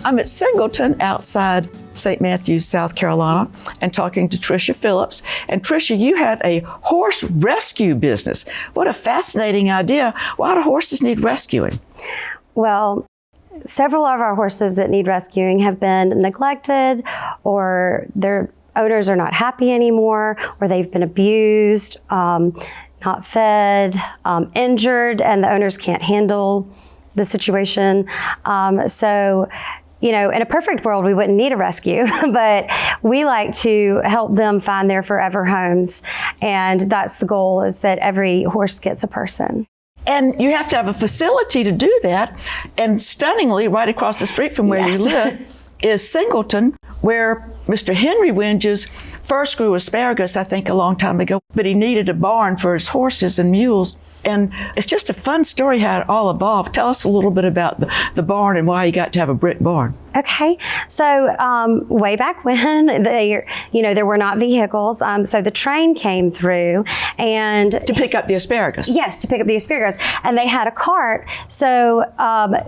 I'm at Singleton outside St. Matthews, South Carolina, and talking to Tricia Phillips. And Tricia, you have a horse rescue business. What a fascinating idea. Why do horses need rescuing? Well, several of our horses that need rescuing have been neglected, or their owners are not happy anymore, or they've been abused, not fed, injured, and the owners can't handle the situation. So, you know, in a perfect world, we wouldn't need a rescue, but we like to help them find their forever homes. And that's the goal, is that every horse gets a person. And you have to have a facility to do that. And stunningly, right across the street from where you live is Singleton, where Mr. Henry Winges first grew asparagus, I think, a long time ago, but he needed a barn for his horses and mules. And it's just a fun story how it all evolved. Tell us a little bit about the barn and why you got to have a brick barn. Okay, so way back when, there were not vehicles, so the train came through and to pick up the asparagus. Yes, to pick up the asparagus, and they had a cart. So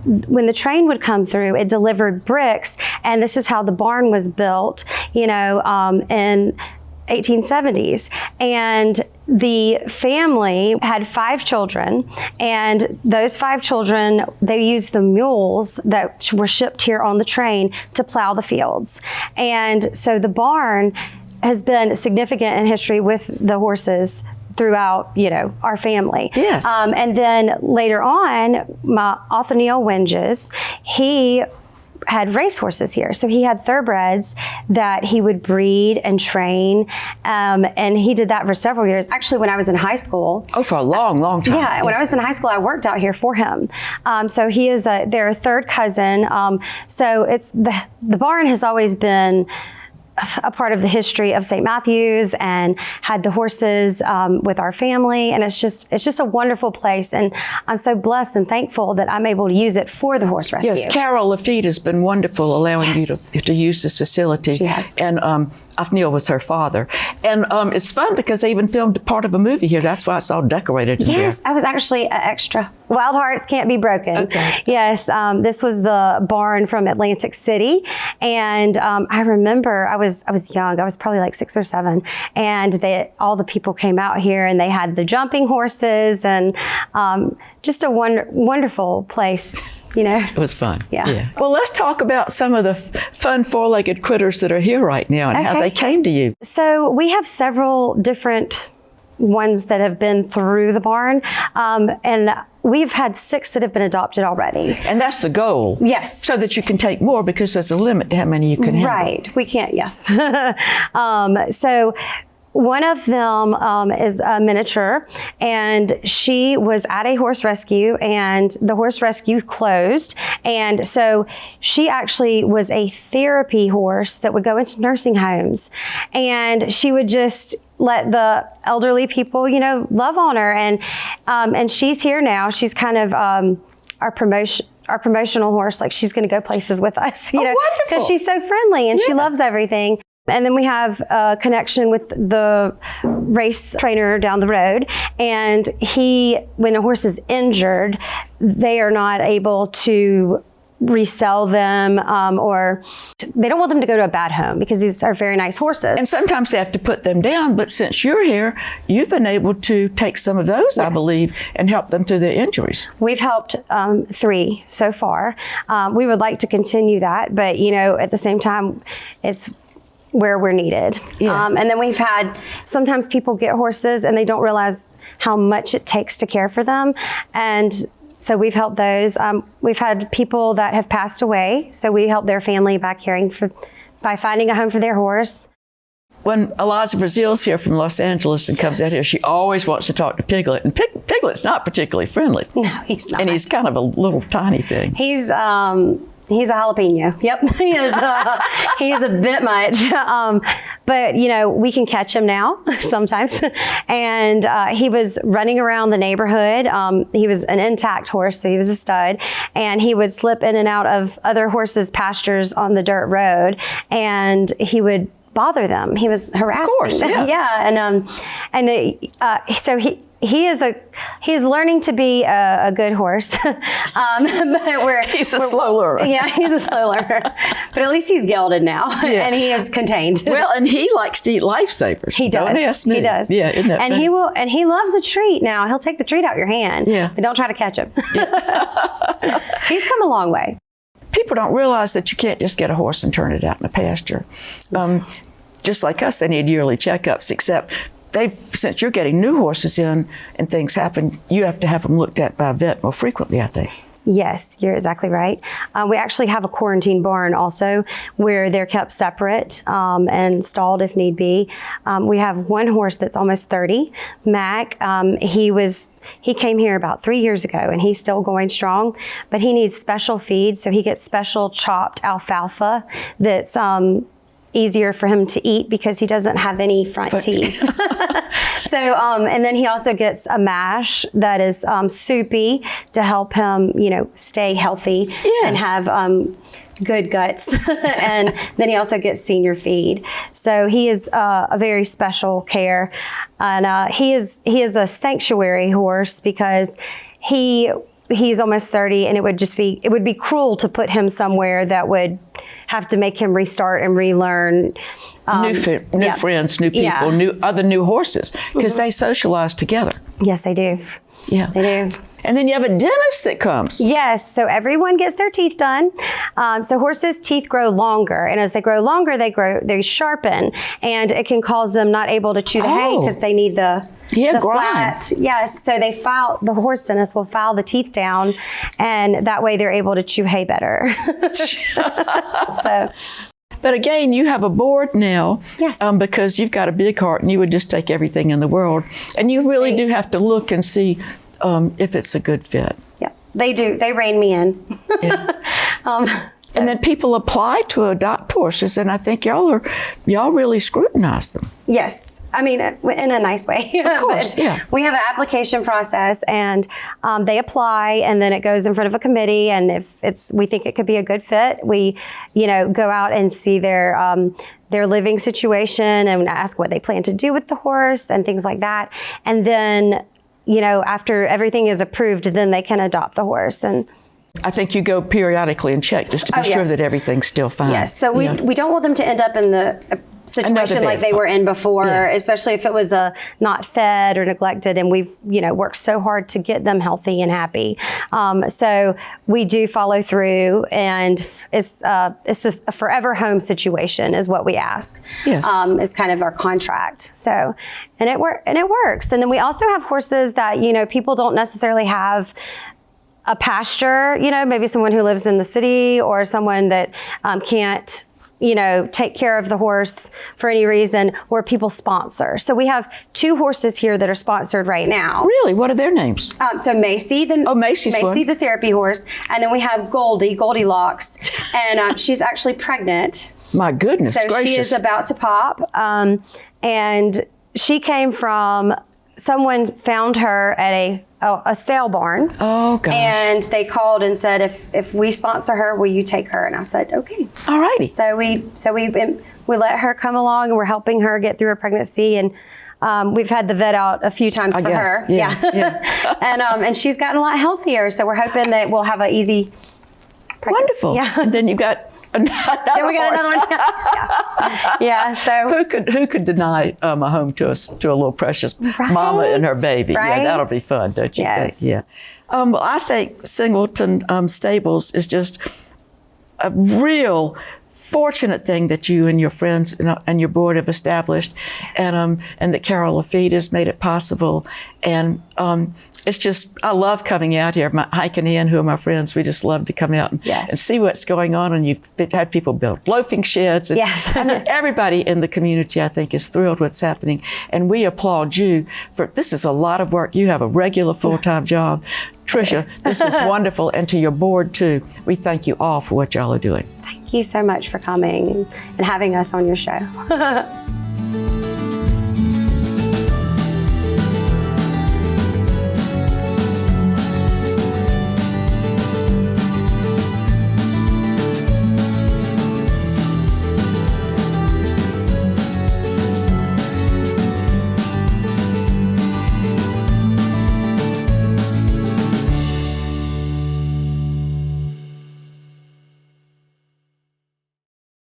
when the train would come through, it delivered bricks, and this is how the barn was built, in 1870s. And the family had 5 children, and those 5 children, they used the mules that were shipped here on the train to plow the fields. And so the barn has been significant in history with the horses throughout, our family. Yes. And then later on, my Othniel Winges, he had racehorses here. So he had thoroughbreds that he would breed and train. And he did that for several years. Actually, when I was in high school. Oh, for a long, long time. Yeah, when I was in high school, I worked out here for him. So he is their third cousin. So it's the barn has always been a part of the history of St. Matthews, and had the horses with our family, and it's just a wonderful place, and I'm so blessed and thankful that I'm able to use it for the horse rescue. Yes, Carol Lafitte has been wonderful allowing you to use this facility. She has. And Othniel was her father. And it's fun because they even filmed part of a movie here. That's why it's all decorated in Yes, there. I was actually an extra. Wild Hearts Can't Be Broken. Okay. Yes, this was the barn from Atlantic City, and I remember I was young. I was probably like 6 or 7, and all the people came out here, and they had the jumping horses, and just a wonderful place. It was fun. Yeah. Well, let's talk about some of the fun 4-legged critters that are here right now and how they came to you. So we have several different ones that have been through the barn, and we've had 6 that have been adopted already. And that's the goal. Yes. So that you can take more, because there's a limit to how many you can handle. Right. We can't, yes. So one of them is a miniature, and she was at a horse rescue, and the horse rescue closed. And so she actually was a therapy horse that would go into nursing homes, and she would just let the elderly people, love on her. And she's here now. She's kind of our promotional horse. Like, she's going to go places with us, wonderful. Because she's so friendly and she loves everything. And then we have a connection with the race trainer down the road. And when the horse is injured, they are not able to resell them, or they don't want them to go to a bad home, because these are very nice horses. And sometimes they have to put them down, but since you're here, you've been able to take some of those, I believe, and help them through their injuries. We've helped 3 so far. We would like to continue that, but at the same time, it's where we're needed. Yeah. And then we've had, sometimes people get horses and they don't realize how much it takes to care for them. And so we've helped those. We've had people that have passed away, so we help their family by by finding a home for their horse. When Eliza Brazil's here from Los Angeles and comes out here, she always wants to talk to Piglet. And Piglet's not particularly friendly. No, he's not. And he's kind of a little tiny thing. He's a jalapeno. Yep, he is. He is a bit much, but we can catch him now sometimes. And he was running around the neighborhood. He was an intact horse, so he was a stud. And he would slip in and out of other horses' pastures on the dirt road, and he would bother them. He was harassing. Of course, yeah. Yeah, and so he's learning to be a good horse. But he's a slow learner. Yeah, he's a slow learner. But at least he's gelded now, and he is contained. Well, and he likes to eat lifesavers. He does. Don't ask me. He does. Yeah, isn't that funny? And he loves a treat now. He'll take the treat out your hand. Yeah. But don't try to catch him. Yeah. He's come a long way. People don't realize that you can't just get a horse and turn it out in a pasture. Just like us, they need yearly checkups, except since you're getting new horses in and things happen, you have to have them looked at by a vet more frequently, I think. Yes, you're exactly right. We actually have a quarantine barn also where they're kept separate and stalled if need be. We have one horse that's almost 30, Mac. He came here about 3 years ago and he's still going strong, but he needs special feed. So he gets special chopped alfalfa that's easier for him to eat because he doesn't have any front teeth. So, and then he also gets a mash that is soupy to help him, stay healthy and have good guts. And then he also gets senior feed. So he is a very special care, and he is a sanctuary horse because he's almost 30, and it would be cruel to put him somewhere that would have to make him restart and relearn. New friends, new people, new horses, because they socialize together. Yes, they do. Yeah. They do. And then you have a dentist that comes. Yes, so everyone gets their teeth done. So horses' teeth grow longer, and as they grow longer, they sharpen, and it can cause them not able to chew the hay because they need the flat. Yes, so the horse dentist will file the teeth down, and that way they're able to chew hay better. So. But again, you have a board now, yes, because you've got a big heart, and you would just take everything in the world, and you really do have to look and see if it's a good fit. Yeah, they do. They rein me in. Yeah. And then people apply to adopt horses, and I think y'all really scrutinize them. Yes, I mean in a nice way. Of course, yeah. We have an application process, and they apply, and then it goes in front of a committee. And if we think it could be a good fit, we, go out and see their living situation and ask what they plan to do with the horse and things like that. And then, after everything is approved, then they can adopt the horse. And I think you go periodically and check just to be sure that everything's still fine. Yes, so we don't want them to end up in the situation like they were in before, especially if it was not fed or neglected, and we've worked so hard to get them healthy and happy. So we do follow through, and it's a forever home situation is what we ask. Yes. Is kind of our contract. So, and it works. And then we also have horses that people don't necessarily have a pasture, maybe someone who lives in the city or someone that can't, take care of the horse for any reason, where people sponsor. So we have 2 horses here that are sponsored right now. Really? What are their names? So Macy, Macy, the therapy horse, and then we have Goldilocks, and she's actually pregnant. My goodness gracious. So she is about to pop, and she came from, someone found her at a sale barn. Oh, gosh. And they called and said, if we sponsor her, will you take her? And I said, okay. All righty. So we let her come along, and we're helping her get through her pregnancy. And we've had the vet out a few times for her. Yeah. And she's gotten a lot healthier. So we're hoping that we'll have an easy pregnancy. Wonderful. Yeah. And then you've got another one. Yeah. So who could deny a home to a little precious mama and her baby? Right? Yeah, that'll be fun, don't you Yes. think? Yeah. Well, I think Singleton Stables is just a real fortunate thing that you and your friends and your board have established, and that Carol Lafitte has made it possible. And it's just, I love coming out here. Hike and Ian, who are my friends, we just love to come out and see what's going on. And you've had people build loafing sheds. And, yes. I mean, everybody in the community, I think, is thrilled what's happening. And we applaud you for, this is a lot of work. You have a regular full-time job. Tricia, this is wonderful. And to your board, too, we thank you all for what y'all are doing. Thank you so much for coming and having us on your show.